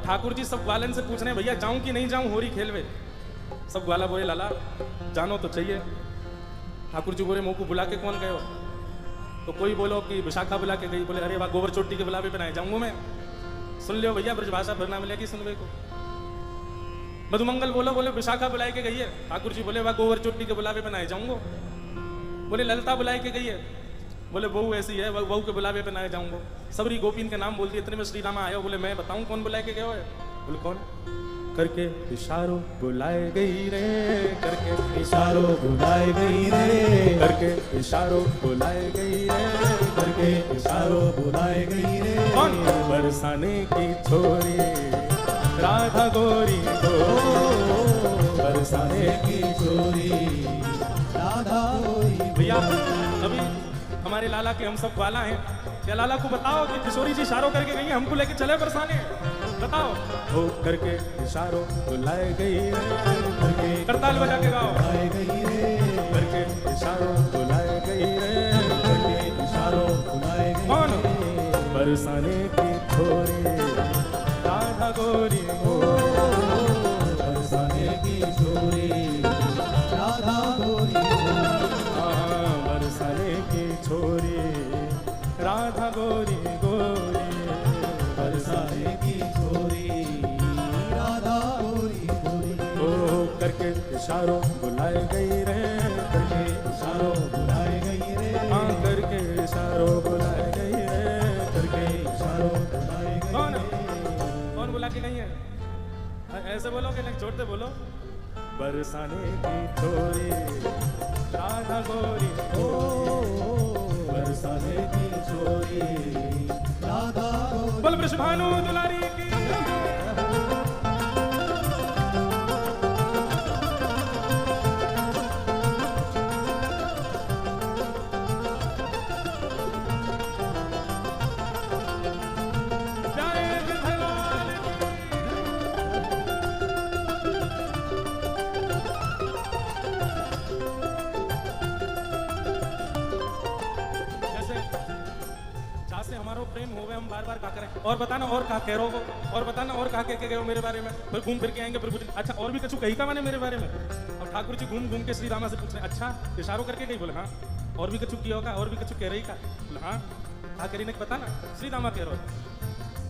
ठाकुर जी सब ग्वालन से पूछ रहे हैं भैया जाऊं कि नहीं जाऊं होरी खेलवे। सब ग्वाला बोले लाला जानो तो चाहिए। ठाकुर जी बोले मुँह को बुला के कौन गए हो? तो कोई बोलो कि विशाखा बुला के गई। बोले अरे वाह गोबर चोटी के बुलावे पे ना जाऊंगा मैं। सुन लियो भैया ब्रजभाषा भरना मिलेगी सुनवे को। मधुमंगल बोलो बोले विशाखा बुलाई के गई है। ठाकुर जी बोले वाह गोबर चोटी के बुलावे पे ना जाऊंगा। बोले ललिता बुलाई के गई है। बोले बहू ऐसी है बहू के बुलावे पे ना जाऊंगा। सबरी गोपीन के नाम बोल दिए। इतने में श्री रामा आयो। बोले मैं बताऊं कौन बुलाए के गए हो? बोले कौन? करके इशारों बुलाए गई रे, करके इशारों बुलाए गई रे, करके इशारों बुलाए गई रे, करके इशारों बुलाए गई रे। कौन? बरसाने की छोरी राधा गोरी को, बरसाने की छोरी राधा गोरी। भैया अभी हमारे लाला के हम सब ग्वाला हैं। क्या लाला को बताओ कि किशोरी जी इशारों करके गई हैं, हमको लेके चले बरसाने? बताओ। हो करके इशारों बुलाए गई रे, करके करताल बजा के गाओ। बुलाए गई रे, करके इशारों बुलाए गई रे, करके इशारों बुलाए गई। कौन? बरसाने की छोरी राधा गोरी को, बरसाने की छोरी राधा गोरी। बरसाने की छोरी राधा गोरी गोरी, बरसाने की छोरी राधा गोरी गोरी। ओ करके इशारों बुलाए गई रे, करके इशारों बुलाए गई रे, हाँ करके इशारों बुलाए गई रे, करके इशारों बुलाए गई। कौन कौन बुला के गई है? ऐसे बोलो कि नहीं छोड़ते बोलो। बरसाने की छोरी राधा गोरी ओ बरसाने की छोरी राधा गोरी। बोल वृषभानु दुलारी की। प्रेम हो गए हम बार बार कहा करें। और बताना और कहा कह रहे हो, और बताना और कहा कह के गए हो मेरे बारे में। फिर घूम फिर के आएंगे फिर अच्छा और भी कछु कही का मैंने मेरे बारे में। और ठाकुर जी घूम घूम के श्री रामा से पूछ रहे अच्छा इशारों करके गई? बोले हाँ। और भी कछु किया होगा? और भी कछु कह रही का? बोले हाँ। कहा करी ने पता ना श्री रामा कह रहे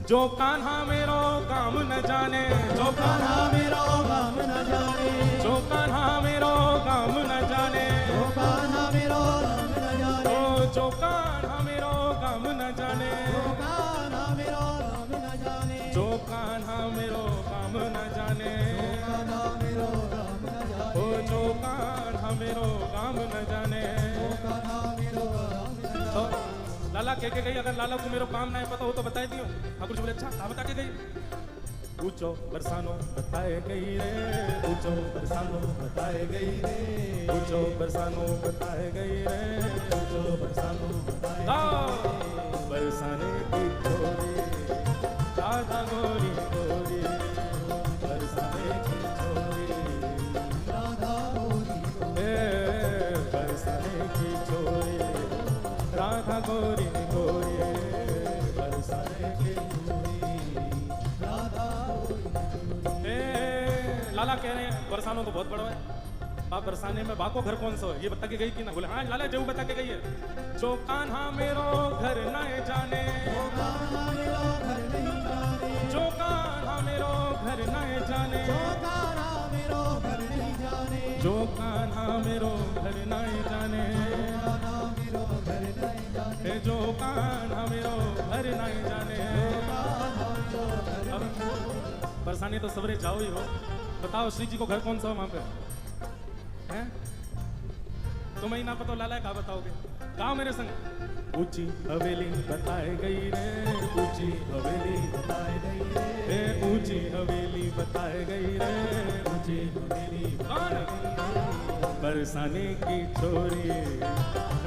जो कान्हा मेरो काम न जाने, जो कान्हा मेरो काम न जाने, जो कान्हा मेरो काम न जाने, जो कान्हा मेरो काम न जाने, जो कान्हा मेरो काम न जाने, जो कान्हा मेरो काम न जाने, जो कान्हा मेरो काम न जाने, कान्हा मेरो काम न जाने, ओ जो कान्हा मेरो काम न जाने। कान्हा मेरो काम न जाने। तो लाला कह के गई अगर लाला को मेरो काम ना पता हो तो बताए दियो। ठाकुर जी बोले अच्छा कहा बता के गई? पूछो बरसानो बताए गई रे, पूछो बरसानो बताए गई रे, पूछो बरसानो बताए गई रे, जो बरसानो बताए गाओ। बरसाने की छोरी राधा गोरी गोरी, बरसाने की छोरी राधा गोरी गोरी। बरसाने की छोरी राधा गोरी गोरी, बरसाने की छोरी राधा गोरी। लाला कह रहे हैं बरसानो तो बहुत बड़ा है। बाप बरसाने में बाको घर कौन सा है ये बता के गई कि ना? बोले हाँ लाला जरूर बता के गई है। जो कान्हा मेरो घर न जाने, जो कान्हा मेरो घर नहीं जाने, जो कान्हा मेरो घर न जाने, जो कान्हा मेरो घर नहीं जाने, जो कान्हा मेरो घर न जाने, कान्हा मेरो घर नहीं जाने, जो कान्हा मेरो घर न जाने। कान्हा मेरो घर अब बरसाने तो सवेरे जाओ ही हो। बताओ श्री जी को घर कौन सा है वहां पे? हैं? तुम्हें ही ना पता लाला कहा बताओगे? गाओ मेरे संग। ऊंची हवेली बताए गई रे, ऊंची हवेली बताए गई रे, ऊंची हवेली बताए गई रे, ऊंची हवेली कौन? बरसाने की छोरी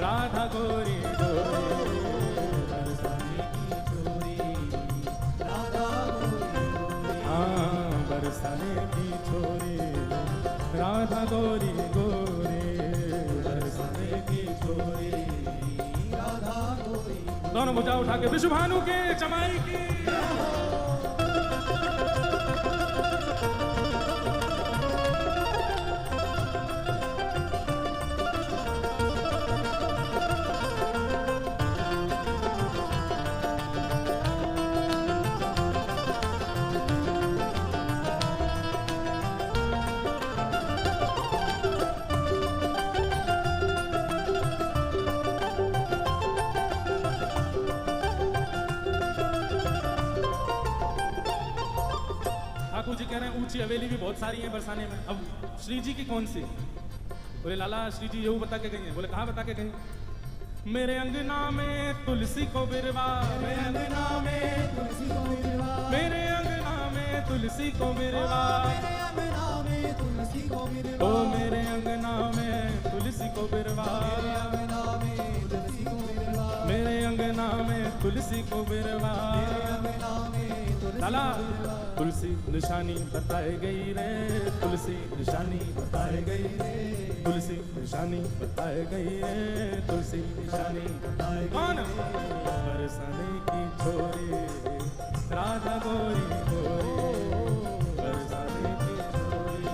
राधा गोरी गोरी, बरसाने की छोरी राधा गोरी गोरी। हाँ बरसाने की छोरी राधा गोरी गोरी, बरसाने की छोरी राधा गोरी। दोनों भुजा उठा के विश्वभानु के चमाई की। ठाकुर जी कह रहे हैं ऊंची हवेली भी बहुत सारी है बरसाने में, अब श्री जी की कौन सी? बोले लाला श्री जी यू बता के गई है। बोले कहाँ बता के गई? मेरे अंगना में तुलसी को बिरवा, मेरे अंगना में तुलसी को बिरवा, मेरे अंगना में तुलसी को बिरवा, मेरे अंगना में तुलसी को बिरवा, ओ मेरे अंगना में तुलसी को बिरवा, मेरे अंगना में तुलसी को बिरवा, मेरे अंगना में तुलसी को बिरवा। मेरे अंगना में तुलसी लाला तुलसी निशानी बताई गई रे, तुलसी निशानी बताई गई रे, तुलसी निशानी बताई गई रे, तुलसी निशानी बताई गई। कौन? बरसाने की छोरी राधा गोरी गोरी, बरसाने की छोरी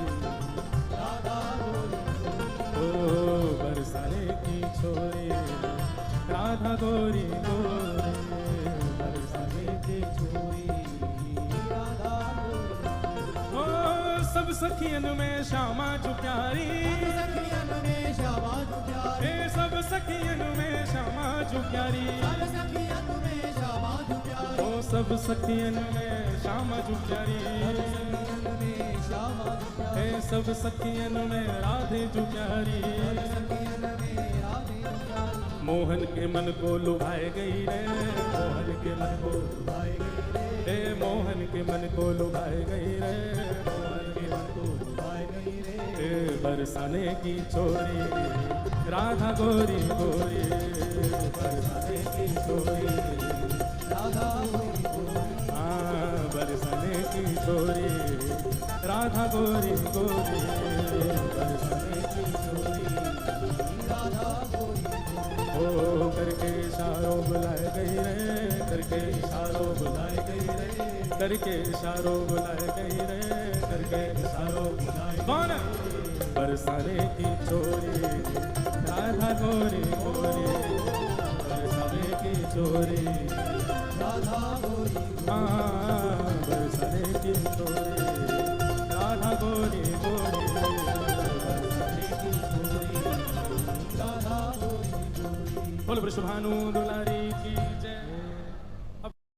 राधा गोरी, ओ बरसाने की छोरी राधा गोरी गोरी, बरसाने की छोरी राधा गोरी। ओ सब सखियन में श्यामा जो प्यारी, सखियन में श्यामा जो प्यारी, ए सब सखियन में श्यामा जो प्यारी, सब सखियन में श्यामा जो प्यारी, ओ सब सखियन में श्यामा जो प्यारी, सखियन में श्यामा जो प्यारी, ए सब सखियन में राधे जो प्यारी। सखियन में राधे जो प्यारी। मोहन के मन को लुभाए गई रे, मोहन के मन को लुभाए गई रे, ए मोहन के मन को लुभाए गई रे, मोहन के मन को लुभाए गई रे, ए बरसाने की छोरी राधा गोरी गोरी, बरसाने की छोरी राधा गोरी गोरी, हाँ बरसाने की छोरी राधा गोरी गोरी, बरसाने की छोरी राधा गोरी गोरी। ओ करके इशारों बुलाए गई रे, करके इशारों बुलाए गई रे, करके इशारों बुलाए गई रे, करके इशारों बुलाए। कौन? बरसाने की छोरी राधा गोरी गोरी, बरसाने की छोरी राधा गोरी गोरी, हाँ बरसाने की छोरी राधा गोरी गोरी, बरसाने की छोरी राधा गोरी गोरी। बोल वृषभानु दुलारी की